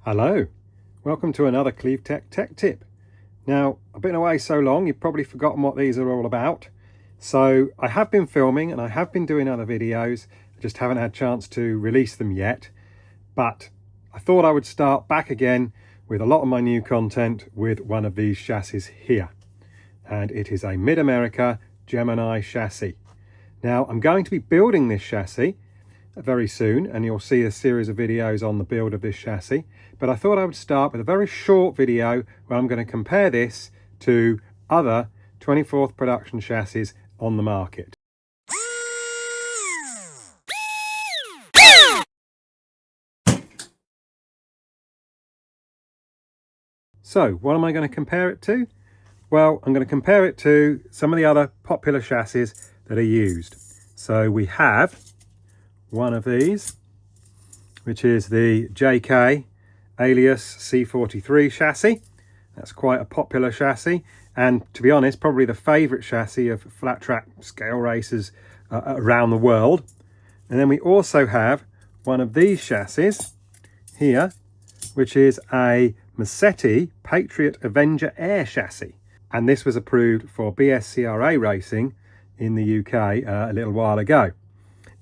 Hello, welcome to another CleaveTech tech tip. Now, I've been away so long, you've probably forgotten what these are all about. So I have been filming and I have been doing other videos, I just haven't had a chance to release them yet. But I thought I would start back again with a lot of my new content with one of these chassis here. And it is a Mid America Gemini chassis. Now, I'm going to be building this chassis very soon, and you'll see a series of videos on the build of this chassis. But I thought I would start with a very short video where I'm going to compare this to other 24th production chassis on the market. So what am I going to compare it to? Well, I'm going to compare it to some of the other popular chassis that are used. So we have one of these, which is the JK alias C43 chassis. That's quite a popular chassis, and to be honest, probably the favourite chassis of flat track scale racers around the world. And then we also have one of these chassis here, which is a Mezzetti Patriot Avenger Air chassis, and this was approved for BSCRA racing in the UK a little while ago.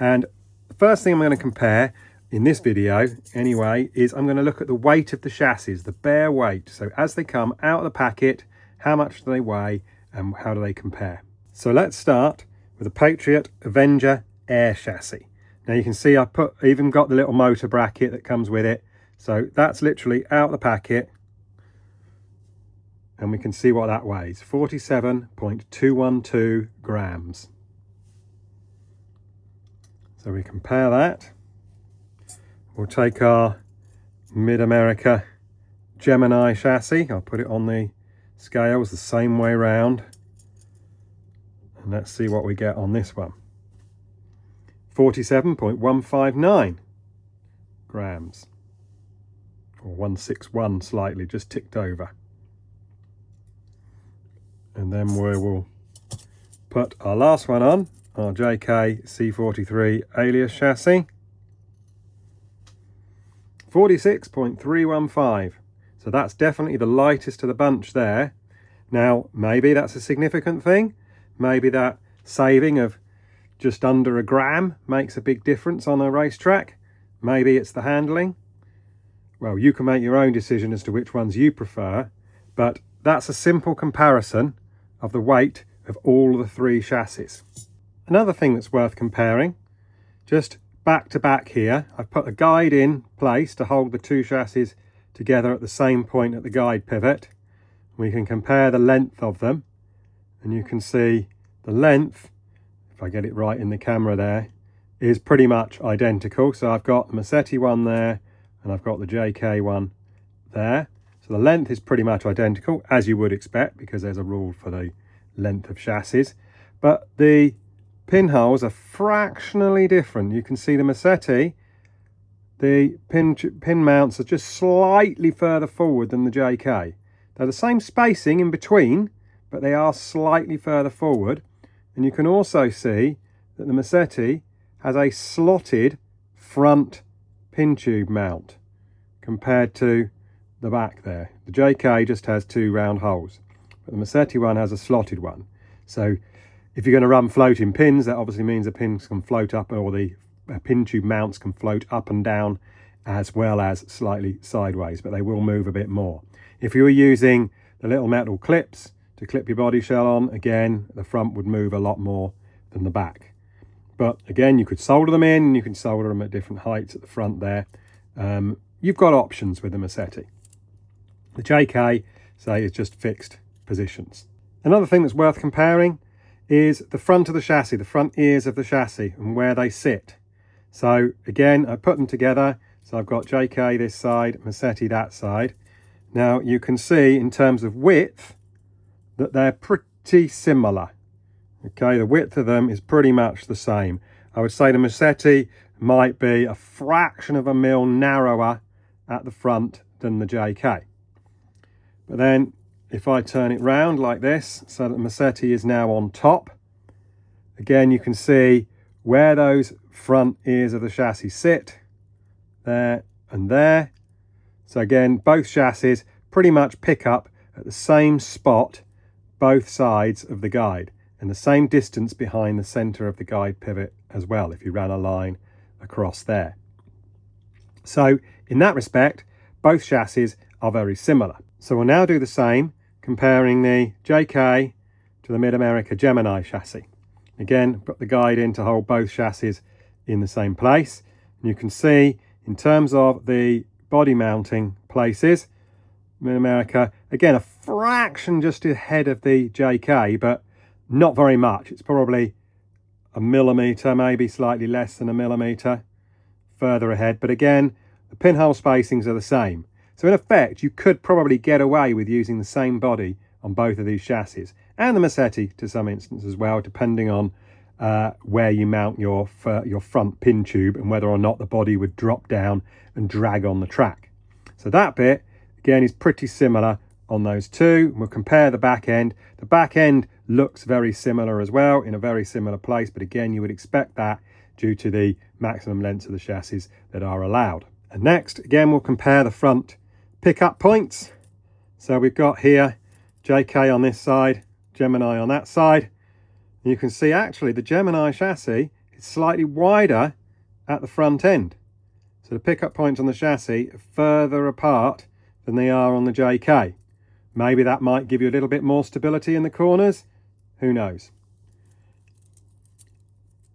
And the first thing I'm going to compare in this video anyway is I'm going to look at the weight of the chassis, the bare weight. So as they come out of the packet, how much do they weigh and how do they compare? So let's start with the Patriot Avenger Air chassis. Now you can see I even got the little motor bracket that comes with it. So that's literally out of the packet, and we can see what that weighs, 47.212 grams. So we compare that. We'll take our Mid America Gemini chassis. I'll put it on the scales the same way round. And let's see what we get on this one. 47.159 grams. Or 161 slightly, just ticked over. And then we will put our last one on, our JK C43 alias chassis. 46.315. So that's definitely the lightest of the bunch there. Now, maybe that's a significant thing. Maybe that saving of just under a gram makes a big difference on a racetrack. Maybe it's the handling. Well, you can make your own decision as to which ones you prefer, but that's a simple comparison of the weight of all the three chassis. Another thing that's worth comparing, just back to back here, I've put a guide in place to hold the two chassis together at the same point at the guide pivot. We can compare the length of them, and you can see the length, if I get it right in the camera there, is pretty much identical. So I've got the Mezzetti one there, and I've got the JK one there. So the length is pretty much identical, as you would expect, because there's a rule for the length of chassis. But the pinholes are fractionally different. You can see the Mezzetti, the pin mounts are just slightly further forward than the JK. They're the same spacing in between, but they are slightly further forward. And you can also see that the Mezzetti has a slotted front pin tube mount compared to the back there. The JK just has two round holes, but the Mezzetti one has a slotted one. So if you're going to run floating pins, that obviously means the pins can float up, or the pin tube mounts can float up and down as well as slightly sideways, but they will move a bit more. If you were using the little metal clips to clip your body shell on, again, the front would move a lot more than the back. But again, you could solder them in, and you can solder them at different heights at the front there. You've got options with the Mezzetti. The JK, say, is just fixed positions. Another thing that's worth comparing is the front of the chassis, the front ears of the chassis, and where they sit. So again, I put them together. So I've got JK this side, Mezzetti that side. Now you can see in terms of width that they're pretty similar. Okay, the width of them is pretty much the same. I would say the Mezzetti might be a fraction of a mil narrower at the front than the JK. But then if I turn it round like this, so that the Mezzetti is now on top, again you can see where those front ears of the chassis sit, there and there. So again, both chassis pretty much pick up at the same spot, both sides of the guide, and the same distance behind the center of the guide pivot as well, if you ran a line across there. So in that respect, both chassis are very similar. So we'll now do the same, comparing the JK to the Mid America Gemini chassis. Again, put the guide in to hold both chassis in the same place. And you can see in terms of the body mounting places, Mid America, again, a fraction just ahead of the JK, but not very much. It's probably a millimetre, maybe slightly less than a millimetre further ahead. But again, the pinhole spacings are the same. So in effect, you could probably get away with using the same body on both of these chassis, and the Massetti to some instance as well, depending on where you mount your front pin tube and whether or not the body would drop down and drag on the track. So that bit, again, is pretty similar on those two. We'll compare the back end. The back end looks very similar as well, in a very similar place, but again, you would expect that due to the maximum lengths of the chassis that are allowed. And next, again, we'll compare the front pickup points. So we've got here JK on this side, Gemini on that side. And you can see actually the Gemini chassis is slightly wider at the front end. So the pickup points on the chassis are further apart than they are on the JK. Maybe that might give you a little bit more stability in the corners. Who knows?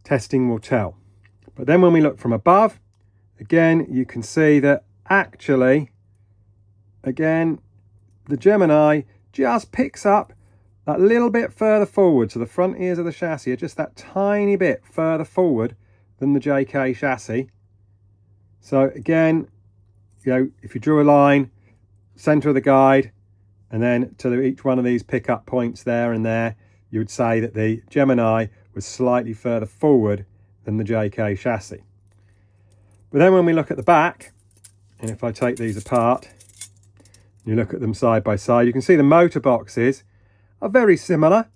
Testing will tell. But then when we look from above, again, you can see that actually, again, the Gemini just picks up that little bit further forward. So the front ears of the chassis are just that tiny bit further forward than the JK chassis. So again, you know, if you drew a line, center of the guide, and then to each one of these pickup points there and there, you would say that the Gemini was slightly further forward than the JK chassis. But then when we look at the back, and if I take these apart, you look at them side by side, you can see the motor boxes are very similar.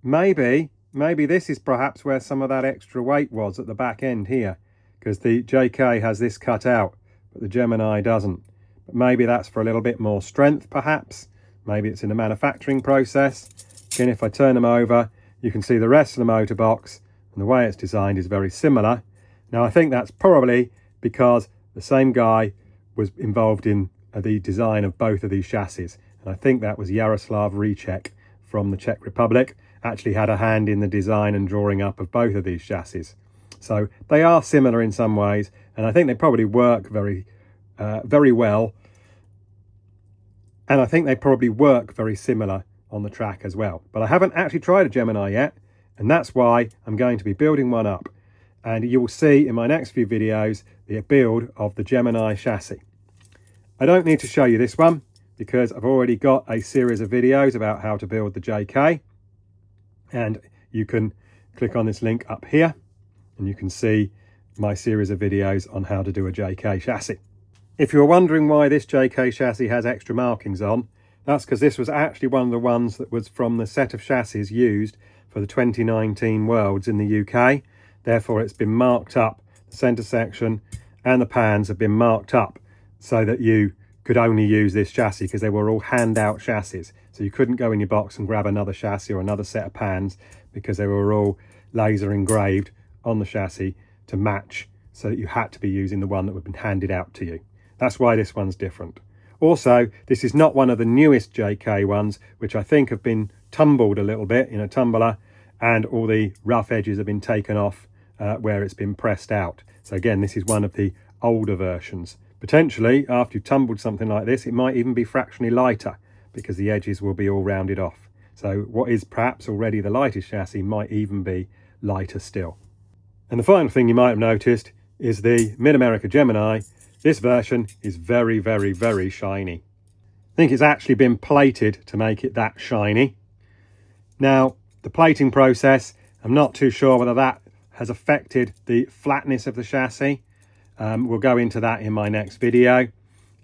Maybe this is perhaps where some of that extra weight was at the back end here, because the JK has this cut out, but the Gemini doesn't. But maybe that's for a little bit more strength, perhaps. Maybe it's in the manufacturing process. Again, if I turn them over, you can see the rest of the motor box, and the way it's designed is very similar. Now, I think that's probably because the same guy was involved in the design of both of these chassis. And I think that was Jaroslav Recek from the Czech Republic, actually had a hand in the design and drawing up of both of these chassis. So they are similar in some ways, and I think they probably work very well. And I think they probably work very similar on the track as well. But I haven't actually tried a Gemini yet, and that's why I'm going to be building one up. And you will see in my next few videos the build of the Gemini chassis. I don't need to show you this one because I've already got a series of videos about how to build the JK. And you can click on this link up here and you can see my series of videos on how to do a JK chassis. If you're wondering why this JK chassis has extra markings on, that's because this was actually one of the ones that was from the set of chassis used for the 2019 Worlds in the UK. Therefore, it's been marked up. The centre section and the pans have been marked up so that you could only use this chassis because they were all handout chassis. So you couldn't go in your box and grab another chassis or another set of pans because they were all laser engraved on the chassis to match, so that you had to be using the one that would have been handed out to you. That's why this one's different. Also, this is not one of the newest JK ones, which I think have been tumbled a little bit in a tumbler, and all the rough edges have been taken off where it's been pressed out. So again, this is one of the older versions. Potentially, after you've tumbled something like this, it might even be fractionally lighter because the edges will be all rounded off. So what is perhaps already the lightest chassis might even be lighter still. And the final thing you might have noticed is the Mid America Gemini. This version is very, very, very shiny. I think it's actually been plated to make it that shiny. Now, the plating process, I'm not too sure whether that has affected the flatness of the chassis. We'll go into that in my next video.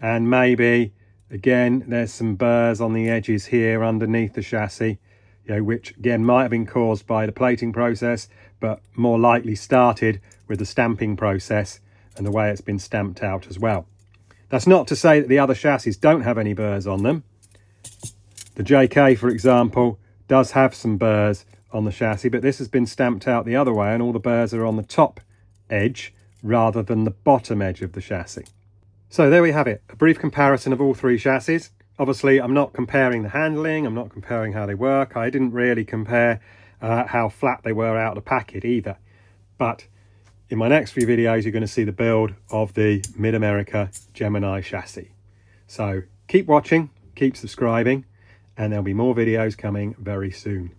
And maybe, again, there's some burrs on the edges here underneath the chassis, which again might have been caused by the plating process, but more likely started with the stamping process and the way it's been stamped out as well. That's not to say that the other chassis don't have any burrs on them. The JK, for example, does have some burrs on the chassis, but this has been stamped out the other way and all the burrs are on the top edge rather than the bottom edge of the chassis. So there we have it, a brief comparison of all three chassis. Obviously, I'm not comparing the handling, I'm not comparing how they work. I didn't really compare how flat they were out of the packet either. But in my next few videos, you're going to see the build of the Mid America Gemini chassis. So keep watching, keep subscribing, and there'll be more videos coming very soon.